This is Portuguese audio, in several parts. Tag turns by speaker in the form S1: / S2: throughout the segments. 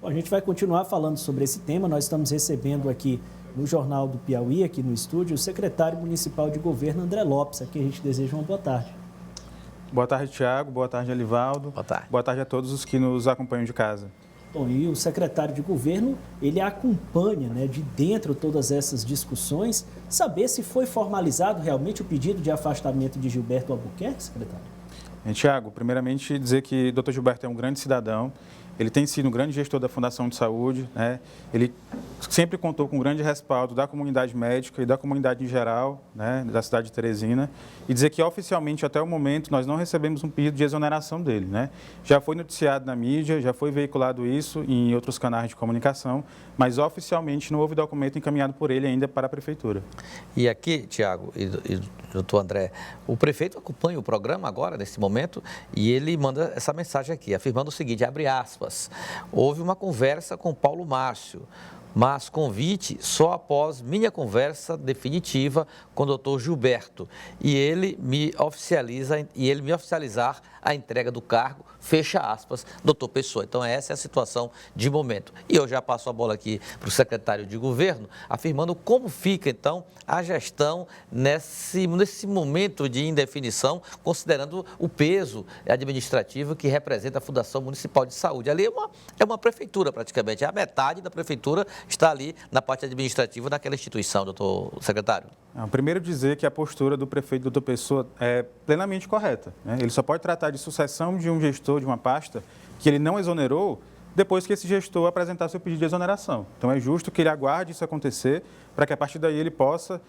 S1: Bom, a gente vai continuar falando sobre esse tema. Nós estamos recebendo aqui no Jornal do Piauí, aqui no estúdio, o secretário municipal de governo, André Lopes. Aqui a gente deseja uma boa tarde.
S2: Boa tarde, Tiago. Boa tarde, Elivaldo.
S3: Boa tarde.
S2: Boa tarde a todos os que nos acompanham de casa.
S1: Bom, e o secretário de governo, ele acompanha, né, de dentro todas essas discussões, saber se foi formalizado realmente o pedido de afastamento de Gilberto Albuquerque, secretário?
S2: Tiago, primeiramente dizer que o Dr. Gilberto é um grande cidadão, ele tem sido um grande gestor da Fundação de Saúde, né? Ele sempre contou com um grande respaldo da comunidade médica e da comunidade em geral, né, da cidade de Teresina, e dizer que oficialmente até o momento nós não recebemos um pedido de exoneração dele, né? Já foi noticiado na mídia, já foi veiculado isso em outros canais de comunicação, mas oficialmente não houve documento encaminhado por ele ainda para a prefeitura.
S3: E aqui, Tiago e doutor André, o prefeito acompanha o programa agora, nesse momento, e ele manda essa mensagem aqui, afirmando o seguinte, abre aspas, houve uma conversa com Paulo Márcio, mas convite só após minha conversa definitiva com o doutor Gilberto e ele me oficializar a entrega do cargo, fecha aspas, doutor Pessoa. Então essa é a situação de momento. E eu já passo a bola aqui para o secretário de governo, afirmando como fica então a gestão nesse momento de indefinição, considerando o peso administrativo que representa a Fundação Municipal de Saúde. Ali é uma prefeitura praticamente, a metade da prefeitura está ali na parte administrativa daquela instituição, doutor secretário.
S2: Primeiro dizer que a postura do prefeito doutor Pessoa é plenamente correta, né? Ele só pode tratar de sucessão de um gestor de uma pasta que ele não exonerou depois que esse gestor apresentar seu pedido de exoneração. Então é justo que ele aguarde isso acontecer para que a partir daí ele possa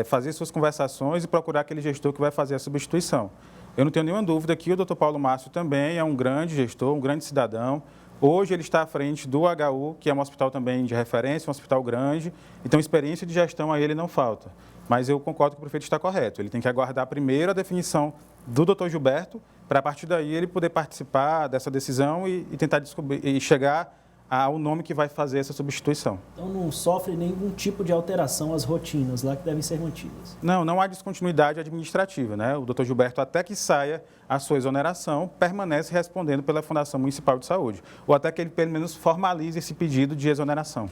S2: fazer suas conversações e procurar aquele gestor que vai fazer a substituição. Eu não tenho nenhuma dúvida que o doutor Paulo Márcio também é um grande gestor, um grande cidadão. Hoje ele está à frente do HU, que é um hospital também de referência, um hospital grande, então experiência de gestão a ele não falta. Mas eu concordo que o prefeito está correto, ele tem que aguardar primeiro a definição do doutor Gilberto, para a partir daí ele poder participar dessa decisão e tentar descobrir e chegar ao nome que vai fazer essa substituição.
S1: Então não sofre nenhum tipo de alteração às rotinas lá que devem ser mantidas?
S2: Não há descontinuidade administrativa, né? O doutor Gilberto, até que saia a sua exoneração, permanece respondendo pela Fundação Municipal de Saúde, ou até que ele pelo menos formalize esse pedido de exoneração.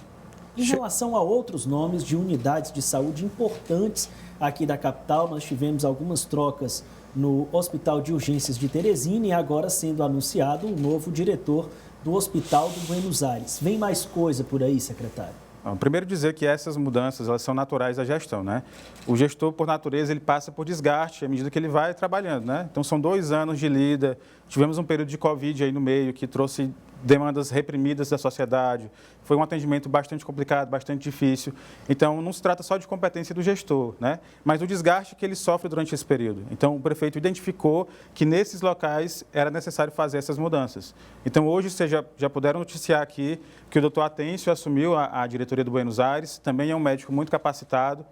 S1: Em relação a outros nomes de unidades de saúde importantes aqui da capital, nós tivemos algumas trocas no Hospital de Urgências de Teresina e agora sendo anunciado um novo diretor do Hospital do Buenos Aires. Vem mais coisa por aí, secretário?
S2: Primeiro dizer que essas mudanças elas são naturais da gestão, né? O gestor, por natureza, ele passa por desgaste à medida que ele vai trabalhando, né? Então, são 2 anos de lida, tivemos um período de Covid aí no meio que trouxe demandas reprimidas da sociedade, foi um atendimento bastante complicado, bastante difícil. Então, não se trata só de competência do gestor, né? Mas do desgaste que ele sofre durante esse período. Então, o prefeito identificou que nesses locais era necessário fazer essas mudanças. Então, hoje, vocês já puderam noticiar aqui que o doutor Atêncio assumiu a diretoria do Buenos Aires, também é um médico muito capacitado.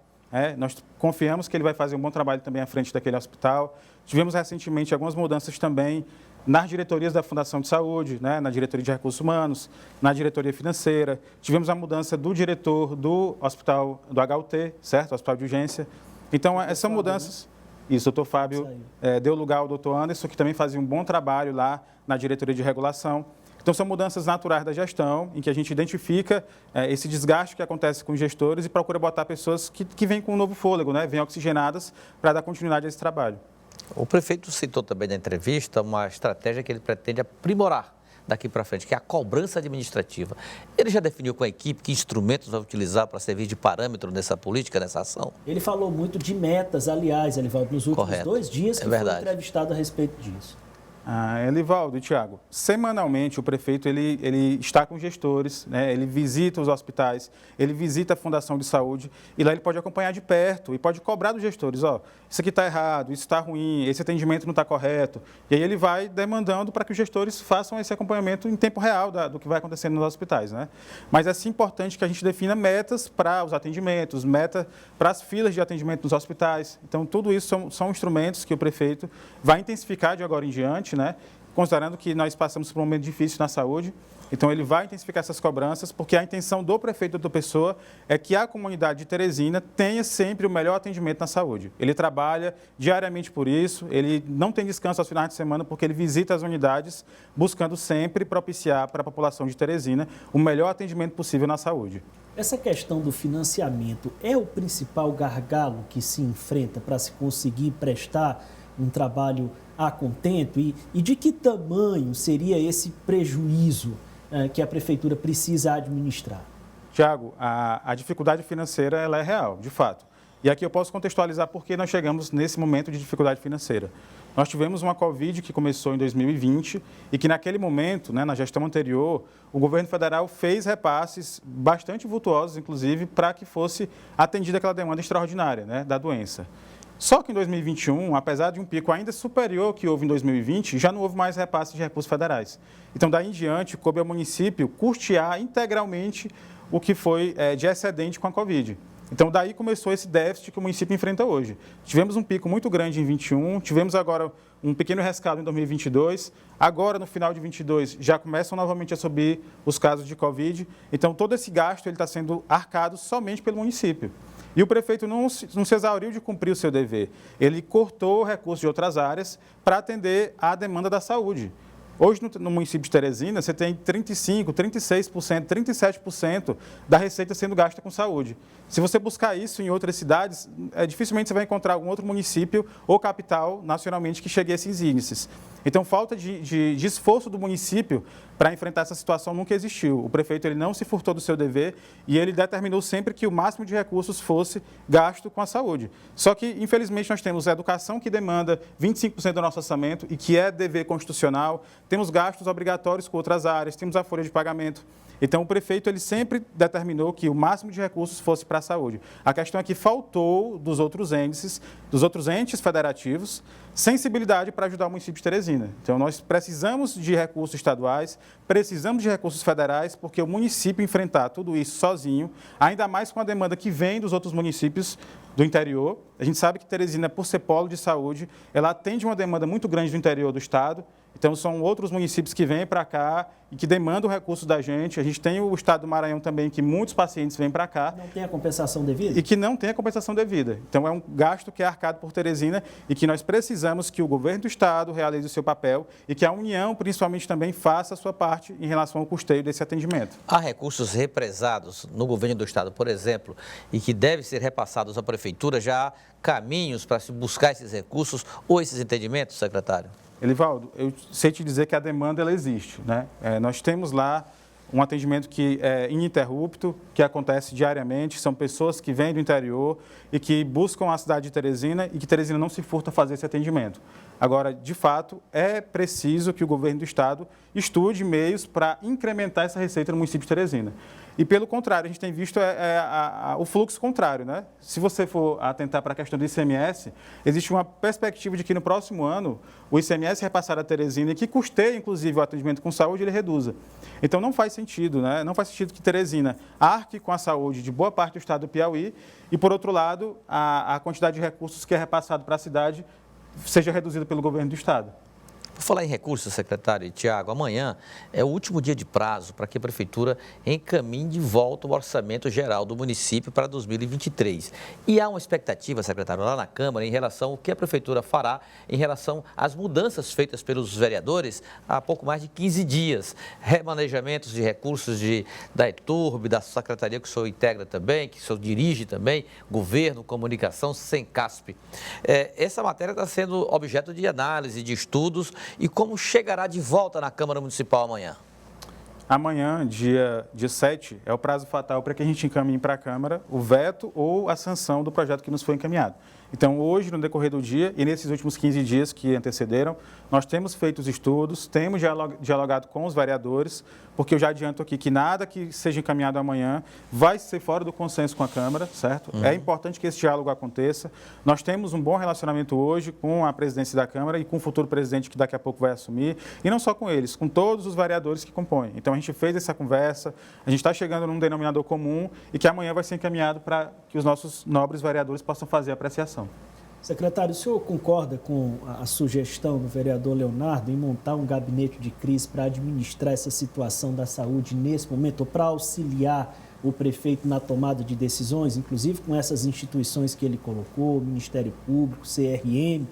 S2: Nós confiamos que ele vai fazer um bom trabalho também à frente daquele hospital. Tivemos recentemente algumas mudanças também nas diretorias da Fundação de Saúde, né, na diretoria de recursos humanos, na diretoria financeira. Tivemos a mudança do diretor do hospital do HUT, certo? Hospital de urgência. Então, essas mudanças... Isso, o doutor Fábio deu lugar ao doutor Anderson, que também fazia um bom trabalho lá na diretoria de regulação. Então, são mudanças naturais da gestão, em que a gente identifica esse desgaste que acontece com os gestores e procura botar pessoas que vêm com um novo fôlego, né, vêm oxigenadas para dar continuidade a esse trabalho.
S3: O prefeito citou também na entrevista uma estratégia que ele pretende aprimorar daqui para frente, que é a cobrança administrativa. Ele já definiu com a equipe que instrumentos vai utilizar para servir de parâmetro nessa política, nessa ação?
S1: Ele falou muito de metas, aliás, Elivaldo, nos últimos 2 dias que foi entrevistado a respeito disso.
S2: Elivaldo e Tiago, semanalmente o prefeito ele está com gestores, né? Ele visita os hospitais, ele visita a Fundação de Saúde e lá ele pode acompanhar de perto e pode cobrar dos gestores, isso aqui está errado, isso está ruim, esse atendimento não está correto. E aí ele vai demandando para que os gestores façam esse acompanhamento em tempo real do que vai acontecendo nos hospitais, né? Mas é sim importante que a gente defina metas para os atendimentos, meta para as filas de atendimento nos hospitais. Então, tudo isso são instrumentos que o prefeito vai intensificar de agora em diante, né? Considerando que nós passamos por um momento difícil na saúde Então, ele vai intensificar essas cobranças, porque a intenção do prefeito Doutor Pessoa é que a comunidade de Teresina tenha sempre o melhor atendimento na saúde. Ele trabalha diariamente por isso, ele não tem descanso aos finais de semana, porque ele visita as unidades, buscando sempre propiciar para a população de Teresina o melhor atendimento possível na saúde.
S1: Essa questão do financiamento é o principal gargalo que se enfrenta para se conseguir prestar um trabalho a contento? E de que tamanho seria esse prejuízo que a prefeitura precisa administrar?
S2: Tiago, a dificuldade financeira ela é real, de fato. E aqui eu posso contextualizar por que nós chegamos nesse momento de dificuldade financeira. Nós tivemos uma Covid que começou em 2020 e que naquele momento, na gestão anterior, o governo federal fez repasses bastante vultuosos, inclusive, para que fosse atendida aquela demanda extraordinária da doença. Só que em 2021, apesar de um pico ainda superior ao que houve em 2020, já não houve mais repasse de recursos federais. Então, daí em diante, coube ao município custear integralmente o que foi de excedente com a Covid. Então, daí começou esse déficit que o município enfrenta hoje. Tivemos um pico muito grande em 2021, tivemos agora um pequeno rescaldo em 2022, agora no final de 2022 já começam novamente a subir os casos de Covid. Então, todo esse gasto está sendo arcado somente pelo município. E o prefeito não se exauriu de cumprir o seu dever. Ele cortou recursos de outras áreas para atender à demanda da saúde. Hoje, no município de Teresina, você tem 35%, 36%, 37% da receita sendo gasta com saúde. Se você buscar isso em outras cidades, dificilmente você vai encontrar algum outro município ou capital nacionalmente que chegue a esses índices. Então, falta de esforço do município para enfrentar essa situação nunca existiu. O prefeito ele não se furtou do seu dever e ele determinou sempre que o máximo de recursos fosse gasto com a saúde. Só que, infelizmente, nós temos a educação que demanda 25% do nosso orçamento e que é dever constitucional, temos gastos obrigatórios com outras áreas, temos a folha de pagamento. Então, o prefeito ele sempre determinou que o máximo de recursos fosse para a saúde. A questão é que faltou dos outros entes federativos, sensibilidade para ajudar o município de Teresina. Então, nós precisamos de recursos estaduais, precisamos de recursos federais, porque o município enfrentar tudo isso sozinho, ainda mais com a demanda que vem dos outros municípios do interior. A gente sabe que Teresina, por ser polo de saúde, ela atende uma demanda muito grande do interior do estado. Então, são outros municípios que vêm para cá e que demandam recursos da gente. A gente tem o estado do Maranhão também, que muitos pacientes vêm para cá.
S1: Não tem a compensação devida?
S2: E que não tem a compensação devida. Então, é um gasto que é arcado por Teresina e que nós precisamos que o governo do estado realize o seu papel e que a União, principalmente, também faça a sua parte em relação ao custeio desse atendimento.
S3: Há recursos represados no governo do estado, por exemplo, e que devem ser repassados à prefeitura? Já há caminhos para se buscar esses recursos ou esses entendimentos, secretário?
S2: Elivaldo, eu sei te dizer que a demanda ela existe. Nós temos lá um atendimento que é ininterrupto, que acontece diariamente, são pessoas que vêm do interior e que buscam a cidade de Teresina e que Teresina não se furta a fazer esse atendimento. Agora, de fato, é preciso que o governo do estado estude meios para incrementar essa receita no município de Teresina. E, pelo contrário, a gente tem visto o fluxo contrário. Se você for atentar para a questão do ICMS, existe uma perspectiva de que no próximo ano o ICMS repassado a Teresina, que custeia, inclusive, o atendimento com saúde, ele reduza. Então, não faz sentido, Não faz sentido que Teresina arque com a saúde de boa parte do estado do Piauí e, por outro lado, a quantidade de recursos que é repassado para a cidade seja reduzida pelo governo do estado.
S3: Por falar em recursos, secretário Tiago, amanhã é o último dia de prazo para que a Prefeitura encaminhe de volta o orçamento geral do município para 2023. E há uma expectativa, secretário, lá na Câmara em relação ao que a Prefeitura fará em relação às mudanças feitas pelos vereadores há pouco mais de 15 dias. Remanejamentos de recursos da ETURB, da secretaria que o senhor integra também, que o senhor dirige também, governo, comunicação, Sencasp. Essa matéria está sendo objeto de análise, de estudos. E como chegará de volta na Câmara Municipal amanhã?
S2: Amanhã, dia 7, é o prazo fatal para que a gente encaminhe para a Câmara o veto ou a sanção do projeto que nos foi encaminhado. Então, hoje, no decorrer do dia e nesses últimos 15 dias que antecederam, nós temos feito os estudos, temos dialogado com os vereadores, porque eu já adianto aqui que nada que seja encaminhado amanhã vai ser fora do consenso com a Câmara, certo? É importante que esse diálogo aconteça. Nós temos um bom relacionamento hoje com a presidência da Câmara e com o futuro presidente que daqui a pouco vai assumir, e não só com eles, com todos os vereadores que compõem. Então, a gente fez essa conversa, a gente está chegando num denominador comum e que amanhã vai ser encaminhado para que os nossos nobres vereadores possam fazer a apreciação.
S1: Secretário, o senhor concorda com a sugestão do vereador Leonardo em montar um gabinete de crise para administrar essa situação da saúde nesse momento, ou para auxiliar o prefeito na tomada de decisões, inclusive com essas instituições que ele colocou, Ministério Público, CRM?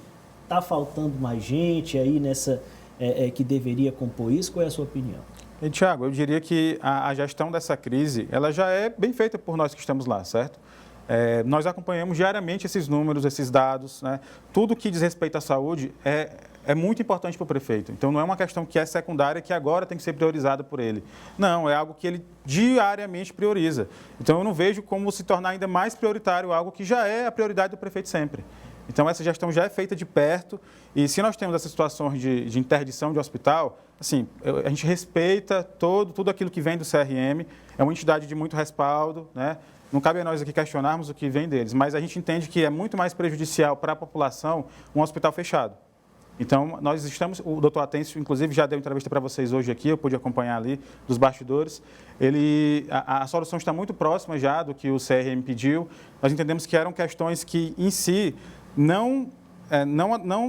S1: Está faltando mais gente aí nessa que deveria compor isso? Qual é a sua opinião?
S2: E, Tiago, eu diria que a gestão dessa crise, ela já é bem feita por nós que estamos lá, certo? Nós acompanhamos diariamente esses números, esses dados, né? Tudo que diz respeito à saúde é muito importante para o prefeito. Então, não é uma questão que é secundária, que agora tem que ser priorizada por ele. Não, é algo que ele diariamente prioriza. Então, eu não vejo como se tornar ainda mais prioritário algo que já é a prioridade do prefeito sempre. Então, essa gestão já é feita de perto e se nós temos essas situações de interdição de hospital, assim, a gente respeita tudo aquilo que vem do CRM, é uma entidade de muito respaldo, né? Não cabe a nós aqui questionarmos o que vem deles, mas a gente entende que é muito mais prejudicial para a população um hospital fechado. Então, nós estamos, o doutor Atêncio, inclusive, já deu entrevista para vocês hoje aqui, eu pude acompanhar ali, dos bastidores. A solução está muito próxima já do que o CRM pediu. Nós entendemos que eram questões que, em si, não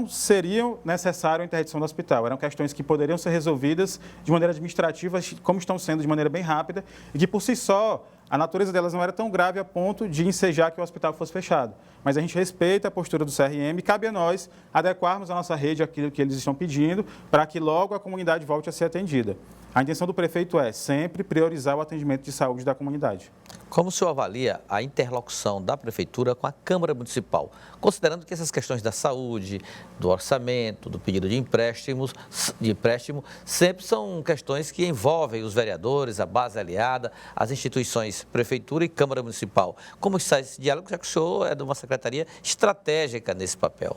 S2: seriam necessárias a interdição do hospital. Eram questões que poderiam ser resolvidas de maneira administrativa, como estão sendo de maneira bem rápida, e que, por si só, a natureza delas não era tão grave a ponto de ensejar que o hospital fosse fechado. Mas a gente respeita a postura do CRM e cabe a nós adequarmos a nossa rede àquilo que eles estão pedindo para que logo a comunidade volte a ser atendida. A intenção do prefeito é sempre priorizar o atendimento de saúde da comunidade.
S3: Como o senhor avalia a interlocução da Prefeitura com a Câmara Municipal, considerando que essas questões da saúde, do orçamento, do pedido de empréstimo, sempre são questões que envolvem os vereadores, a base aliada, as instituições Prefeitura e Câmara Municipal. Como está esse diálogo, já que o senhor é de uma secretaria estratégica nesse papel?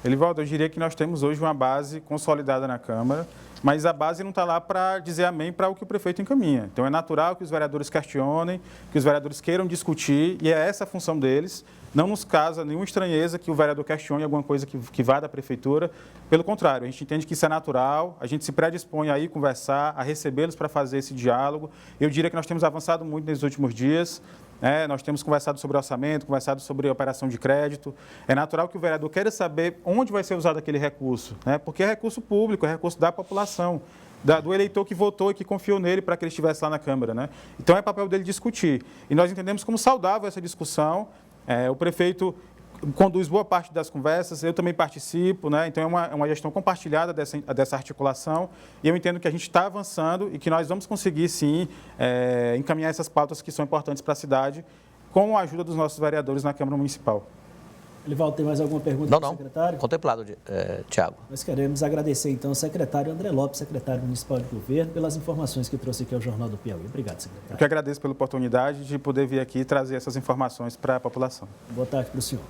S2: Elivaldo, eu diria que nós temos hoje uma base consolidada na Câmara, mas a base não está lá para dizer amém para o que o prefeito encaminha. Então, é natural que os vereadores questionem, que os vereadores queiram discutir, e é essa a função deles. Não nos causa nenhuma estranheza que o vereador questione alguma coisa que vá da prefeitura. Pelo contrário, a gente entende que isso é natural, a gente se predispõe a ir conversar, a recebê-los para fazer esse diálogo. Eu diria que nós temos avançado muito nesses últimos dias. Nós temos conversado sobre orçamento, conversado sobre operação de crédito. É natural que o vereador queira saber onde vai ser usado aquele recurso, né? Porque é recurso público, é recurso da população, do eleitor que votou e que confiou nele para que ele estivesse lá na Câmara, né? Então, é papel dele discutir. E nós entendemos como saudável essa discussão. O prefeito conduz boa parte das conversas, eu também participo, né? Então, é uma gestão compartilhada dessa articulação, e eu entendo que a gente está avançando e que nós vamos conseguir, sim, encaminhar essas pautas que são importantes para a cidade, com a ajuda dos nossos vereadores na Câmara Municipal.
S1: Elivaldo, tem mais alguma pergunta para o secretário?
S3: Contemplado, Tiago.
S1: Nós queremos agradecer, então, ao secretário André Lopes, secretário municipal de governo, pelas informações que trouxe aqui ao Jornal do Piauí. Obrigado, secretário.
S2: Eu que agradeço pela oportunidade de poder vir aqui e trazer essas informações para a população.
S1: Boa tarde para o senhor.